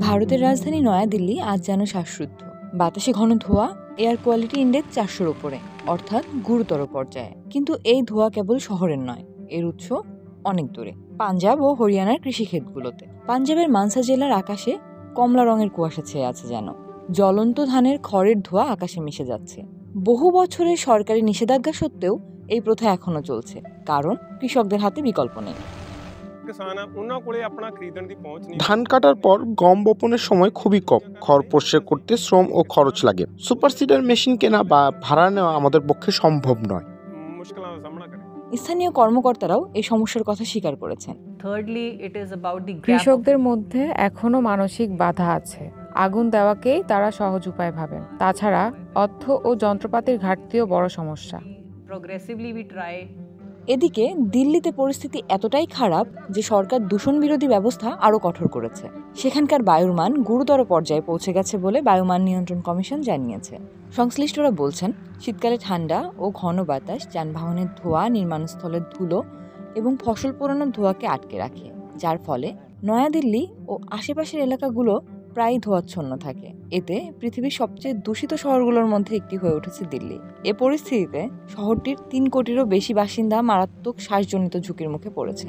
ভারতের রাজধানী নয়াদিল্লি আজ যেন শ্বাসরুদ্ধ। বাতাসে ঘন ধোঁয়া, এয়ার কোয়ালিটি ইন্ডেক্স 400-র উপরে, অর্থাৎ গুরুতর পর্যায়ে। কিন্তু এই ধোঁয়া কেবল শহরের নয়, এর উৎস অনেক দূরে, পাঞ্জাব ও হরিয়ানার কৃষিক্ষেতগুলোতে। পাঞ্জাবের মানসা জেলার আকাশে কমলা রঙের কুয়াশা ছেয়ে আছে যেন। জ্বলন্ত ধানের খড়ের ধোঁয়া আকাশে মিশে যাচ্ছে। বহু বছরের সরকারি নিষেধাজ্ঞা সত্ত্বেও এই প্রথা এখনো চলছে, কারণ কৃষকদের হাতে বিকল্প নেই। ধান কাটার পর গম বপনের সময় খুবই কম, খড় পরিষ্কার করতে শ্রম ও খরচ লাগে। সুপার সিডার মেশিন কেনা বা ভাড়া নেওয়া আমাদের পক্ষে সম্ভব নয়। স্থানীয় কর্মকর্তারাও এই সমস্যার কথা স্বীকার করেছেন। কৃষকদের মধ্যে এখনো মানসিক বাধা আছে। আগুন দেওয়াকেই তারা সহজ উপায় ভাবেন। তাছাড়া অর্থ ও যন্ত্রপাতির ঘাটতিও বড় সমস্যা। এদিকে দিল্লিতে পরিস্থিতি এতটাই খারাপ যে সরকার দূষণ বিরোধী ব্যবস্থা আরও কঠোর করেছে। সেখানকার বায়ুর মান গুরুতর পর্যায়ে পৌঁছে গেছে বলে বায়ুমান নিয়ন্ত্রণ কমিশন জানিয়েছে। সংশ্লিষ্টরা বলছেন, শীতকালে ঠান্ডা ও ঘন বাতাস যানবাহনের ধোঁয়া, নির্মাণস্থলের ধুলো এবং ফসল পোড়ানোর ধোঁয়াকে আটকে রাখে, যার ফলে নয়াদিল্লি ও আশেপাশের এলাকাগুলো প্রায় ধোঁয়াচ্ছন্ন থাকে। এতে পৃথিবীর সবচেয়ে দূষিত শহরগুলোর মধ্যে একটি হয়ে উঠেছে দিল্লি। এ পরিস্থিতিতে শহরটির 3 কোটিরও বেশি বাসিন্দা মারাত্মক শ্বাসজনিত ঝুঁকির মুখে পড়েছে।